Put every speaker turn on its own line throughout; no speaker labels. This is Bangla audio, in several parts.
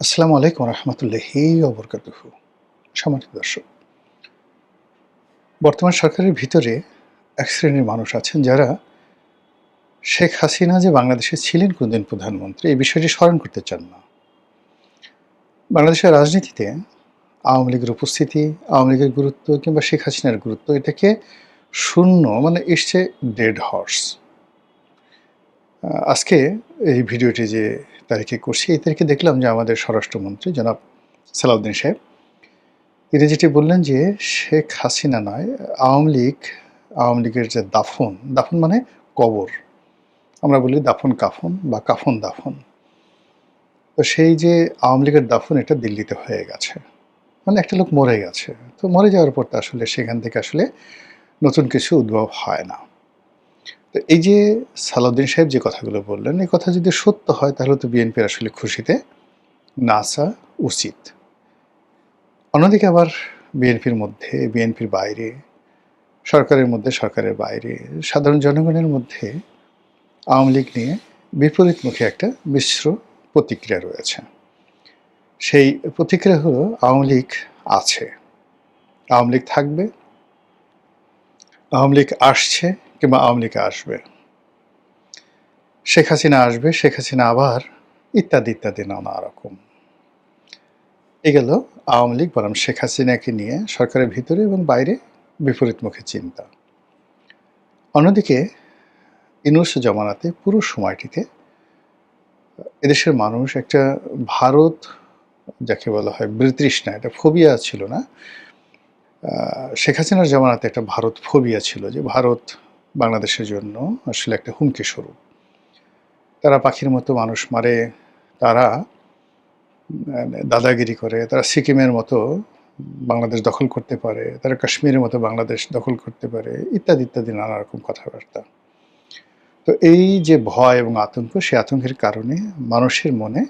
আসসালামু আলাইকুম রহমতুল্লাহি ওয়া বারাকাতুহু। সম্মানিত দর্শক, বর্তমান সরকারের ভিতরে এক শ্রেণীর মানুষ আছেন যারা শেখ হাসিনা যে বাংলাদেশে ছিলেন কোনদিন প্রধানমন্ত্রী এই বিষয়টি স্মরণ করতে চান না। বাংলাদেশের রাজনীতিতে আওয়ামী লীগের উপস্থিতি, আওয়ামী লীগের গুরুত্ব কিংবা শেখ হাসিনার গুরুত্ব এটাকে শূন্য মানে ইটস এ ডেড হর্স। আজকে এই ভিডিওটি যে তারিখে করছি এই তারিখে দেখলাম যে আমাদের স্বরাষ্ট্রমন্ত্রী জনাব সালাউদ্দিন সাহেব তিনি যেটি বললেন যে শেখ হাসিনা নয়, আওয়ামী লীগের যে দাফন, দাফন মানে কবর। আমরা বলি দাফন কাফন বা কাফন দাফন। তো সেই যে আওয়ামী লীগের দাফন এটা দিল্লিতে হয়ে গেছে। মানে একটা লোক মরে গেছে। তো মরে যাওয়ার পর তো আসলে সেখান থেকে আসলে নতুন কিছু উদ্ভব হয় না। তো এই যে সালাউদ্দিন সাহেব যে কথাগুলো বললেন, এই কথা যদি সত্য হয় তাহলে তো বিএনপির আসলে খুশিতে নাচা উচিত। অন্যদিকে আবার বিএনপির মধ্যে, বিএনপির বাইরে, সরকারের মধ্যে, সরকারের বাইরে, সাধারণ জনগণের মধ্যে আওয়ামী লীগ নিয়ে বিপরীতমুখী একটা মিশ্র প্রতিক্রিয়া রয়েছে। সেই প্রতিক্রিয়া হলো আওয়ামী লীগ আছে, আওয়ামী লীগ থাকবে, আওয়ামী লীগ আসছে কিংবা আওয়ামী লীগ আসবে, শেখ হাসিনা আসবে, শেখ হাসিনা আবার ইত্যাদি ইত্যাদি নানা রকম। এ গেল আওয়ামী লীগ বনাম শেখ হাসিনাকে নিয়ে সরকারের ভিতরে এবং বাইরে বিপরীতমুখী চিন্তা। অন্যদিকে ইউনূস জমানাতে পুরো সময়টিতে এদেশের মানুষ একটা ভারত যাকে বলা হয় বিতৃষ্ণা, এটা ফোবিয়া ছিল না। শেখ হাসিনার জমানাতে একটা ভারত ফোবিয়া ছিল যে ভারত বাংলাদেশের জন্য আসলে একটা হুমকি স্বরূপ। তারা পাখির মতো মানুষ মারে, তারা দাদাগিরি করে, তারা সিকিমের মতো বাংলাদেশ দখল করতে পারে, তারা কাশ্মীরের মতো বাংলাদেশ দখল করতে পারে, ইত্যাদি ইত্যাদি নানা রকম কথাবার্তা। তো এই যে ভয় এবং আতঙ্ক, সেই আতঙ্কের কারণে মানুষের মনে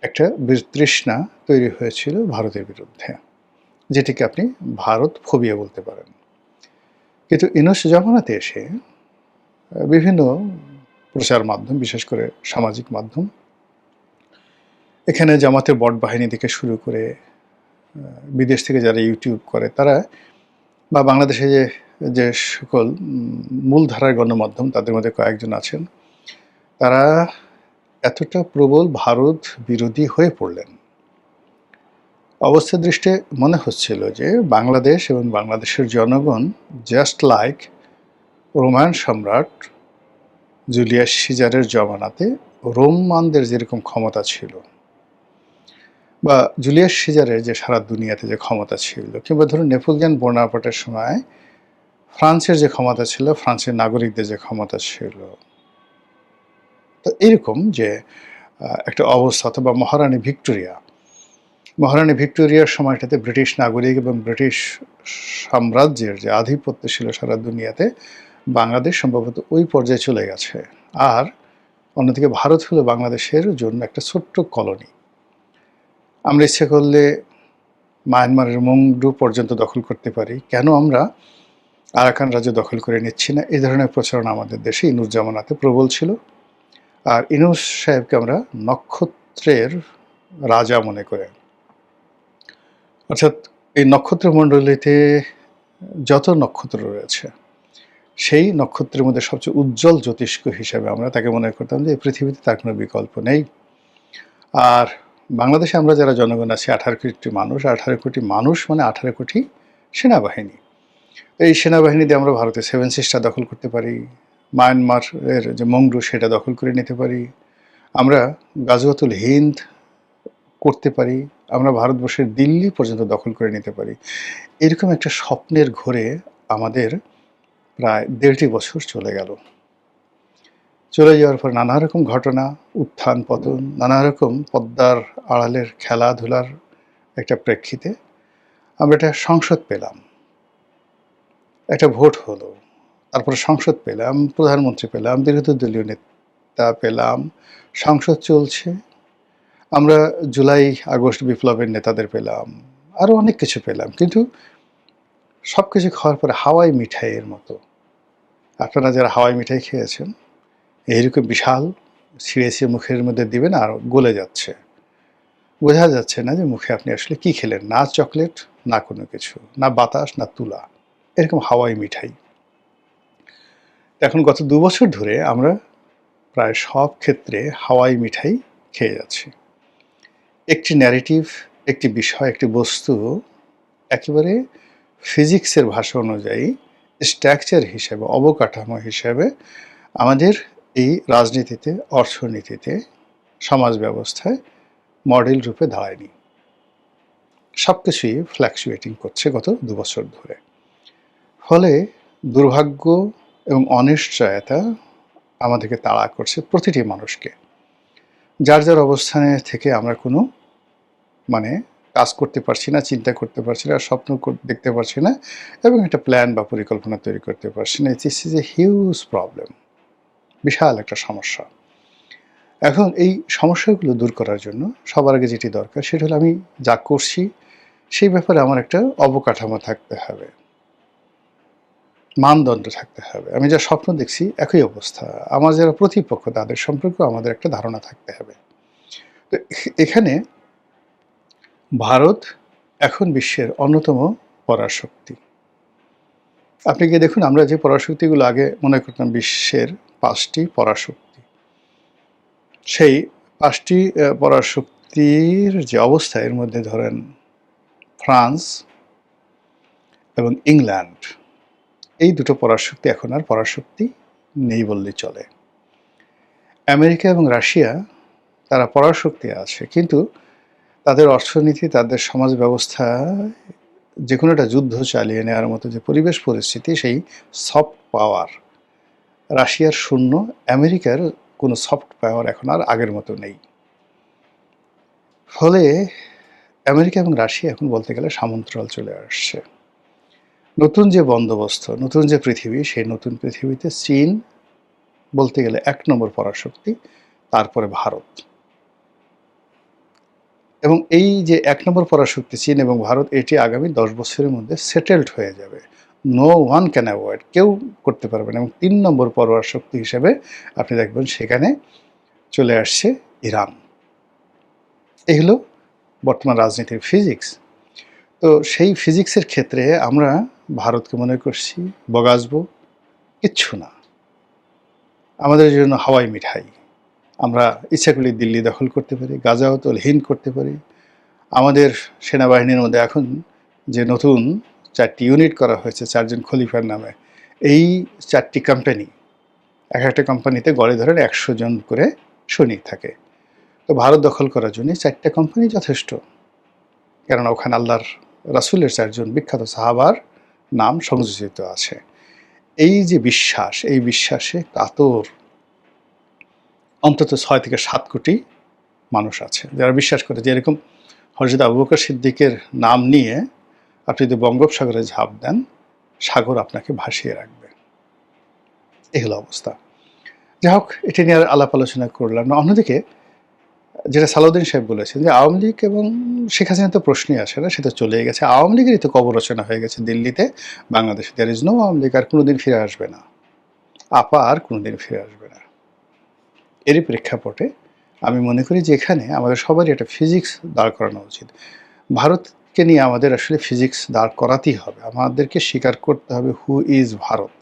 একটা বিতৃষ্ণা তৈরি হয়েছিল ভারতের বিরুদ্ধে, যেটিকে আপনি ভারত ফোবিয়া বলতে পারেন। কিন্তু ইউনূস জমানাতে এসে বিভিন্ন প্রচার মাধ্যম, বিশেষ করে সামাজিক মাধ্যম, এখানে জামাতের বট বাহিনী থেকে শুরু করে বিদেশ থেকে যারা ইউটিউব করে তারা, বা বাংলাদেশে যে যে সকল মূলধারার গণমাধ্যম তাদের মধ্যে কয়েকজন আছেন, তারা এতটা প্রবল ভারত বিরোধী হয়ে পড়লেন, অবস্থা দৃষ্টে মনে হচ্ছিল যে বাংলাদেশ এবং বাংলাদেশের জনগণ জাস্ট লাইক রোমান সম্রাট জুলিয়াস সিজারের জমানাতে রোমানদের যেরকম ক্ষমতা ছিল, বা জুলিয়াস সিজারের যে সারা দুনিয়াতে যে ক্ষমতা ছিল, কিংবা ধরুন নেপোলিয়ন বোনাপার্টের সময় ফ্রান্সের যে ক্ষমতা ছিল, ফ্রান্সের নাগরিকদের যে ক্ষমতা ছিল। তো এরকম যে একটা অবস্থা, অথবা মহারানী ভিক্টোরিয়ার সময়টাতে ব্রিটিশ নাগরিক এবং ব্রিটিশ সাম্রাজ্যের যে আধিপত্য ছিল সারা দুনিয়াতে, বাংলাদেশ সম্ভবত ওই পর্যায়ে চলে গেছে। আর অন্যদিকে ভারত হলো বাংলাদেশের জন্য একটা ছোট্ট কলোনি। আমরা ইচ্ছে করলে মায়ানমারের মংডু পর্যন্ত দখল করতে পারি, কেন আমরা আরাকান রাজ্য দখল করে নিচ্ছি না? এই ধরনের প্রচারণা আমাদের দেশে ইউনূস জামানাতে প্রবল ছিল। আর ইউনূস সাহেবকে আমরা নক্ষত্রের রাজা মনে করে, অর্থাৎ এই নক্ষত্রমণ্ডলীতে যত নক্ষত্র রয়েছে সেই নক্ষত্রের মধ্যে সবচেয়ে উজ্জ্বল জ্যোতিষ্ক হিসাবে আমরা তাকে মনে করতাম যে এই পৃথিবীতে তার কোনো বিকল্প নেই। আর বাংলাদেশে আমরা যারা জনগণ আছি 18 কোটি মানুষ, 18 কোটি মানুষ মানে 18 কোটি সেনাবাহিনী। এই সেনাবাহিনী দিয়ে আমরা ভারতের সেভেন সিস্টার দখল করতে পারি, মায়ানমারের যে মংডু সেটা দখল করে নিতে পারি, আমরা গাজওয়াতুল হিন্দ করতে পারি, আমরা ভারতবর্ষের দিল্লি পর্যন্ত দখল করে নিতে পারি। এরকম একটা স্বপ্নের ঘোরে আমাদের প্রায় 1.5 বছর চলে গেল। চলে যাওয়ার পর নানা রকম ঘটনা, উত্থান পতন, নানা রকম পদ্মার আড়ালের খেলাধুলার একটা প্রেক্ষিতে আমরা একটা সংসদ পেলাম, একটা ভোট হলো, তারপরে সংসদ পেলাম, প্রধানমন্ত্রী পেলাম, বিরোধী দলীয় নেতা পেলাম, সংসদ চলছে, আমরা জুলাই আগস্ট বিপ্লবের নেতাদের পেলাম, আরও অনেক কিছু পেলাম। কিন্তু সব কিছু খাওয়ার পরে হাওয়াই মিঠাইয়ের মতো, আপনারা যারা হাওয়াই মিঠাই খেয়েছেন, এইরকম বিশাল ছিঁড়ে মুখের মধ্যে দিবেন আর গলে যাচ্ছে, বোঝা যাচ্ছে না যে মুখে আপনি আসলে কি খেলেন, না চকলেট, না কোনো কিছু, না বাতাস, না তুলা, এরকম হাওয়াই মিঠাই। এখন গত ২ বছর ধরে আমরা প্রায় সব ক্ষেত্রে হাওয়াই মিঠাই খেয়ে যাচ্ছি। একটি ন্যারেটিভ, একটি বিষয়, একটি বস্তু একেবারে ফিজিক্সের ভাষা অনুযায়ী স্ট্রাকচার হিসেবে, অবকাঠামো হিসেবে আমাদের এই রাজনীতিতে, অর্থনীতিতে, সমাজ ব্যবস্থায় মডেল রূপে দাঁড়ায়নি। সব কিছুই ফ্ল্যাকচুয়েটিং করছে গত ২ বছর ধরে। ফলে দুর্ভাগ্য এবং অনিশ্চয়তা আমাদেরকে তাড়া করছে, প্রতিটি মানুষকে। যার যার অবস্থানে থেকে আমরা কোনো মানে কাজ করতে পারছি না, চিন্তা করতে পারছি না, স্বপ্ন দেখতে পারছি না, এবং একটা প্ল্যান বা পরিকল্পনা তৈরি করতে পারছি না। This is a huge problem, বিশাল একটা সমস্যা। এখন এই সমস্যাগুলো দূর করার জন্য সবার আগে যেটি দরকার সেটা হলো আমি যা করছি সেই ব্যাপারে আমার একটা অবকাঠামো থাকতে হবে, মানদণ্ড থাকতে হবে। আমি যা স্বপ্ন দেখছি একই অবস্থা, আমার যারা প্রতিপক্ষ তাদের সম্পর্কে আমাদের একটা ধারণা থাকতে হবে। তো এখানে ভারত এখন বিশ্বের অন্যতম পরাশক্তি। আপনি গিয়ে দেখুন, আমরা যে পরাশক্তিগুলো আগে মনে করতাম বিশ্বের ৫টি পরাশক্তি, সেই ৫টি পরাশক্তির যে অবস্থা, এর মধ্যে ধরেন ফ্রান্স এবং ইংল্যান্ড, এই দুটো পরাশক্তি এখন আর পরাশক্তি নেই বললেই চলে। আমেরিকা এবং রাশিয়া তারা পরাশক্তি আছে, কিন্তু তাদের অর্থনীতি, তাদের সমাজ ব্যবস্থা, যে কোনো একটা যুদ্ধ চালিয়ে নেওয়ার মতো যে পরিবেশ পরিস্থিতি, সেই সফট পাওয়ার রাশিয়ার শূন্য, আমেরিকার কোনো সফট পাওয়ার এখন আর আগের মতো নেই। ফলে আমেরিকা এবং রাশিয়া এখন বলতে গেলে সামন্তরাল চলে আসছে। নতুন যে বন্দোবস্ত, নতুন যে পৃথিবী, সেই নতুন পৃথিবীতে চীন বলতে গেলে ১ নম্বর পরাশক্তি, তারপরে ভারত। এবং এই যে ১ নম্বর পরাশক্তি চীন এবং ভারত, এটি আগামী ১০ বছরের মধ্যে সেটেলড হয়ে যাবে। নো ওয়ান ক্যান অ্যাভয়েড, কেউ করতে পারবে না। এবং ৩ নম্বর পরাশক্তি হিসেবে আপনি দেখবেন সেখানে চলে আসছে ইরান। এই হলো বর্তমান রাজনীতির ফিজিক্স। তো সেই ফিজিক্সের ক্ষেত্রে আমরা ভারতকে মনে করছি বগাসবো, কিচ্ছু না। আমাদের জন্য হাওয়াই মিঠাই। আমরা ইচ্ছা করলে দিল্লি দখল করতে পারি, গাজাওতল হিন্দ করতে পারি। আমাদের সেনাবাহিনীর মধ্যে এখন যে নতুন ৪টি ইউনিট করা হয়েছে ৪ জন খলিফার নামে, এই ৪টি কোম্পানি, এক একটা কোম্পানিতে গড়ে ধরেন ১০০ জন করে সৈনিক থাকে। তো ভারত দখল করার জন্য ৪টা কোম্পানি যথেষ্ট, কেননা ওখানে আল্লাহর রাসূলের ৪ জন বিখ্যাত সাহাবার নাম সংযোজিত আছে। এই যে বিশ্বাস, এই বিশ্বাসে কাতর অন্তত ৬ থেকে ৭ কোটি মানুষ আছে, যারা বিশ্বাস করে যে এরকম হযরত আবু বকর সিদ্দিকের নাম নিয়ে আপনি যদি বঙ্গোপসাগরে ঝাঁপ দেন, সাগর আপনাকে ভাসিয়ে রাখবে। এই হলো অবস্থা। যাই হোক, এটা নিয়ে আর আলাপ আলোচনা করলাম না। অন্যদিকে যেটা সালাউদ্দিন সাহেব বলেছেন যে আওয়ামী লীগ এবং শেখ হাসিনা তো প্রশ্নই আসে না, সেটা চলেই গেছে। আওয়ামী লীগেরই তো কবর রচনা হয়ে গেছে দিল্লিতে, বাংলাদেশে। There is no Awami League, আর কোনোদিন ফিরে আসবে না। আপা আর কোনোদিন ফিরে আসবে না। এরই প্রেক্ষাপটে আমি মনে করি যে এখানে আমাদের সবারই একটা ফিজিক্স দাঁড় করানো উচিত। ভারতকে নিয়ে আমাদের আসলে ফিজিক্স দাঁড় করাতেই হবে। আমাদেরকে স্বীকার করতে হবে হু ইজ ভারত।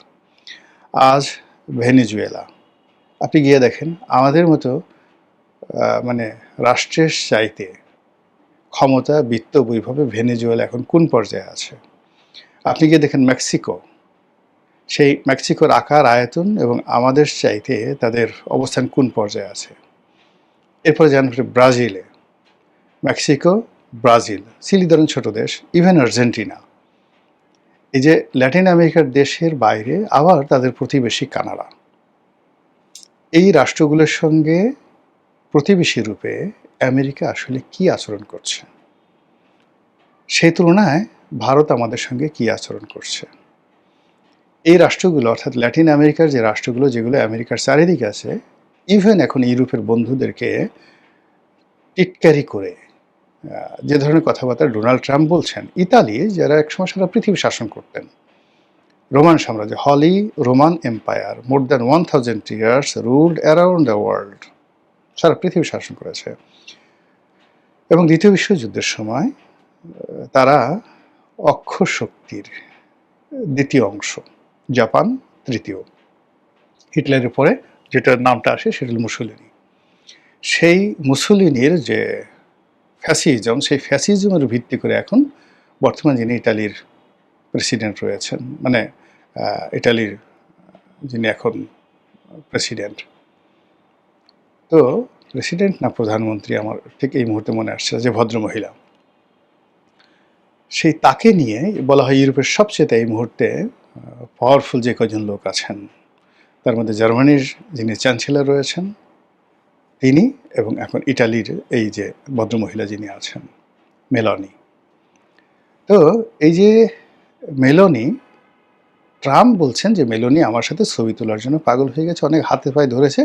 আজ ভেনেজুয়েলা, আপনি গিয়ে দেখেন আমাদের মতো মানে রাষ্ট্রের চাইতে ক্ষমতা, বিত্ত, বৈভবে ভেনেজুয়েলা এখন কোন পর্যায়ে আছে। আপনি গিয়ে দেখেন মেক্সিকো, সেই মেক্সিকোর আকার, আয়তন এবং আমাদের চাইতে তাদের অবস্থান কোন পর্যায়ে আছে। এরপরে যান ব্রাজিলে, মেক্সিকো, ব্রাজিল, চিলি ধরেন ছোট দেশ, ইভেন আর্জেন্টিনা। এই যে ল্যাটিন আমেরিকার দেশের বাইরে আবার তাদের প্রতিবেশী কানাডা, এই রাষ্ট্রগুলোর সঙ্গে প্রতিবেশী রূপে আমেরিকা আসলে কি আচরণ করছে, সেই তুলনায় ভারত আমাদের সঙ্গে কি আচরণ করছে। এই রাষ্ট্রগুলো, অর্থাৎ ল্যাটিন আমেরিকার যে রাষ্ট্রগুলো, যেগুলো আমেরিকার চারিদিকে আছে, ইভেন এখন ইউরোপের বন্ধুদেরকে টিটকারি করে যে ধরনের কথাবার্তা ডোনাল্ড ট্রাম্প বলছেন, ইতালি যারা একসময় সারা পৃথিবী শাসন করতেন, রোমান সাম্রাজ্য, holy Roman empire, more than 1000 years ruled around the world, সারা পৃথিবী শাসন করেছে। এবং দ্বিতীয় বিশ্বযুদ্ধের সময় তারা অক্ষ শক্তির দ্বিতীয় অংশ, জাপান তৃতীয়, হিটলারের পরে যেটার নামটা আসে সেটা হল মুসোলিনি। সেই মুসোলিনির যে ফ্যাসিজম, সেই ফ্যাসিজমের ভিত্তি করে এখন বর্তমান যিনি ইটালির প্রেসিডেন্ট রয়েছেন, মানে ইটালির যিনি এখন প্রেসিডেন্ট, তো প্রেসিডেন্ট না প্রধানমন্ত্রী আমার ঠিক এই মুহূর্তে মনে আসছে, যে ভদ্রমহিলা, সেই তাকে নিয়ে বলা হয় ইউরোপের সবচেয়ে এই মুহূর্তে পাওয়ারফুল যে কজন লোক আছেন, তার মধ্যে জার্মানির যিনি চ্যান্সেলর রয়েছেন তিনি, এবং এখন ইটালির এই যে ভদ্রমহিলা যিনি আছেন মেলনি। তো এই যে মেলনি, ট্রাম্প বলছেন যে মেলনি আমার সাথে ছবি তোলার জন্য পাগল হয়ে গেছে, অনেক হাতে পায়ে ধরেছে,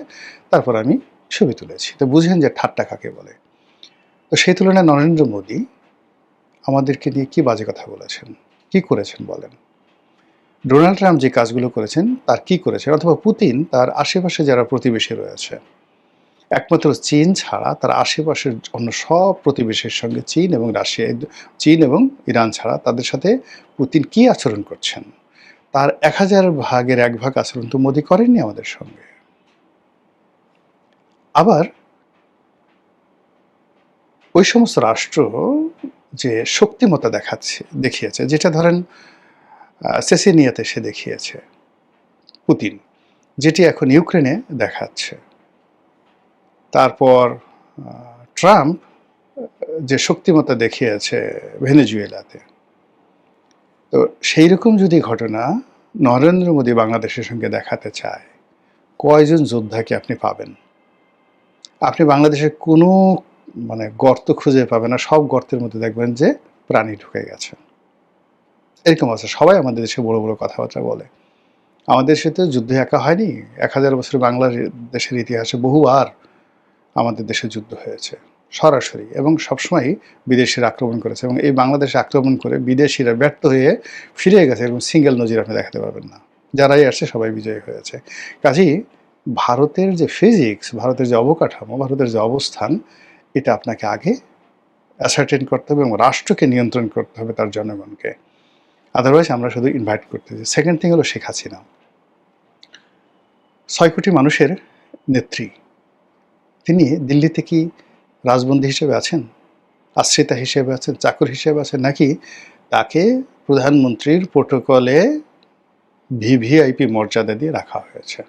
তারপর আমি ছবি তুলেছি। তো বুঝেন যে ঠাট্টা কাকে বলে। তো সেই তুলনায় নরেন্দ্র মোদী আমাদেরকে নিয়ে কি বাজে কথা বলেছেন, কি করেছেন বলেন। ডোনাল্ড ট্রাম্প যে কাজগুলো করেছেন তার কি করেছেন, অথবা পুতিন তার আশেপাশে যারা প্রতিবেশী রয়েছে, একমাত্র চীন ছাড়া তার আশেপাশের অন্য সব প্রতিবেশীর সঙ্গে চীন এবং রাশিয়া, চীন এবং ইরান ছাড়া তাদের সাথে পুতিন কি আচরণ করছেন, তার 1000 ভাগের 1 ভাগ আচরণ তো মোদী করেননি আমাদের সঙ্গে। আবার ওই সমস্ত রাষ্ট্র যে শক্তিমত্তা দেখিয়েছে, যেটা ধরেন চেচেনিয়াতে সে দেখিয়েছে পুতিন, যেটি এখন ইউক্রেনে দেখাচ্ছে, তারপর ট্রাম্প যে শক্তিমত্তা দেখিয়েছে ভেনেজুয়েলাতে, তো সেই রকম যদি ঘটনা নরেন্দ্র মোদী বাংলাদেশের সঙ্গে দেখাতে চায়, কয়জন যোদ্ধাকে আপনি পাবেন? আপনি বাংলাদেশের কোনো গর্ত খুঁজে পাবেন না, সব গর্তের মধ্যে দেখবেন যে প্রাণী ঢুকে গেছে। এরকম আছে, সবাই আমাদের দেশে বড় বড় কথাবার্তা বলে। আমাদের দেশে তো যুদ্ধ একা হয়নি, 1000 বছর বাংলাদেশের ইতিহাসে বহুবার আমাদের দেশে যুদ্ধ হয়েছে সরাসরি, এবং সবসময় বিদেশিরা আক্রমণ করেছে, এবং এই বাংলাদেশে আক্রমণ করে বিদেশিরা ব্যর্থ হয়ে ফিরে গেছে, এবং সিঙ্গেল নজির আপনি দেখাতে পারবেন না। যারাই আসছে সবাই বিজয়ী হয়েছে। কাজেই ভারতের যে ফিজিক্স, ভারতের যে অবকাঠামো, ভারতের যে অবস্থান, এটা আপনাকে আগে অ্যাসার্টেন করতে হবে এবং রাষ্ট্রকে নিয়ন্ত্রণ করতে হবে, তার জনগণকে। আদারওয়াইজ আমরা শুধু ইনভাইট করতেছি। সেকেন্ড থিং হলো শেখ হাসিনা 6 কোটি মানুষের নেত্রী। তিনি দিল্লিতে কি রাজবন্দী হিসেবে আছেন, আশ্রিতা হিসেবে আছেন, চাকর হিসেবে আছেন, নাকি তাকে প্রধানমন্ত্রীর প্রোটোকলে ভিভিআইপি মর্যাদা দিয়ে রাখা হয়েছে?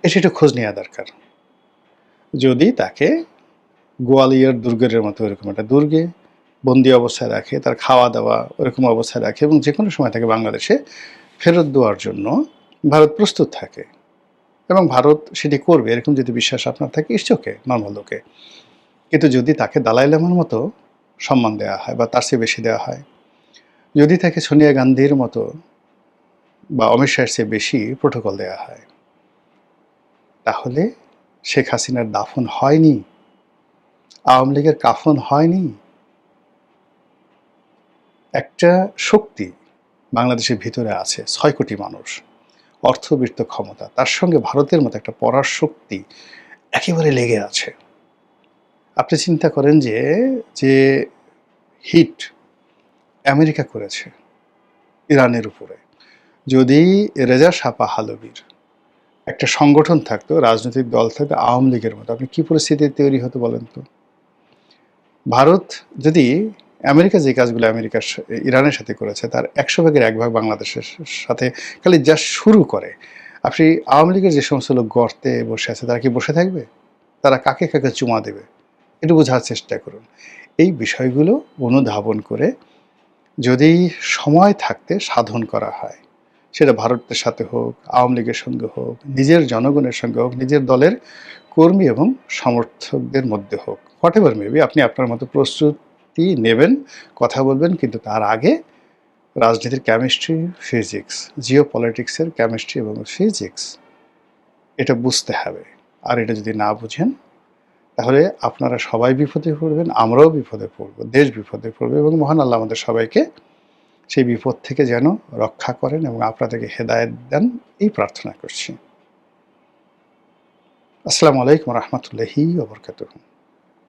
এটা একটু খোঁজ নেওয়া দরকার। যদি তাকে গোয়ালিয়র দুর্গের মতো এরকম একটা দুর্গে বন্দি অবস্থায় রাখে, তার খাওয়া দাওয়া ওরকম অবস্থায় রাখে, এবং যে কোনো সময় তাকে বাংলাদেশে ফেরত দেওয়ার জন্য ভারত প্রস্তুত থাকে, এবং ভারত সেটি করবে, এরকম যদি বিশ্বাস আপনার থাকে, ইস্টকে নর্মাল লোকে। কিন্তু যদি তাকে দালাই লামার মতো সম্মান দেওয়া হয় বা তার চেয়ে বেশি দেওয়া হয়, যদি তাকে সোনিয়া গান্ধীর মতো বা অমিত শাহের চেয়ে বেশি প্রোটোকল দেওয়া হয়, তাহলে শেখ হাসিনার দাফন হয়নি, আওয়ামী লীগের কাফন হয়নি। একটা শক্তি বাংলাদেশের ভিতরে আছে, 6 কোটি মানুষ, অর্থবিত্ত ক্ষমতা, তার সঙ্গে ভারতের মতো একটা পরার শক্তি একেবারে লেগে আছে। আপনি চিন্তা করেন যে যে হিট আমেরিকা করেছে ইরানের উপরে, যদি রেজা শাহ পাহলভীর একটা সংগঠন থাকতো, রাজনৈতিক দল থাকতো আওয়ামী লীগের মতো, আপনি কি পরিস্থিতি তৈরি হতো বলেন তো? ভারত যদি আমেরিকা যে কাজগুলো ইরানের সাথে করেছে, তার 100 ভাগের 1 ভাগ বাংলাদেশের সাথে খালি যা শুরু করে, আপনি আওয়ামী লীগের যে সমস্ত লোক গর্তে বসে আছে, তারা কি বসে থাকবে? তারা কাকে কাকে চুমা দেবে? একটু বোঝার চেষ্টা করুন। এই বিষয়গুলো অনুধাবন করে যদি সময় থাকতে সাধন করা হয়, সেটা ভারতের সাথে হোক, আওয়ামী লীগের সঙ্গে হোক, নিজের জনগণের সঙ্গে হোক, নিজের দলের কর্মী এবং সমর্থকদের মধ্যে হোক, হোয়াট এভার মেবি, আপনি আপনার মতো প্রস্তুতি নেবেন, কথা বলবেন, কিন্তু তার আগে রাজনীতির কেমিস্ট্রি, ফিজিক্স, জিও পলিটিক্সের কেমিস্ট্রি এবং ফিজিক্স, এটা বুঝতে হবে। আর এটা যদি না বুঝেন, তাহলে আপনারা সবাই বিপদে পড়বেন, আমরাও বিপদে পড়ব, দেশ বিপদে পড়বে, এবং মহান আল্লাহ আমাদের সবাইকে সেই বিপদ থেকে যেন রক্ষা করেন এবং আপনাদেরকে হেদায়েত দেন, এই প্রার্থনা করছি। আসসালামু আলাইকুম রহমতুল্লাহি ওয়া বারাকাতুহু।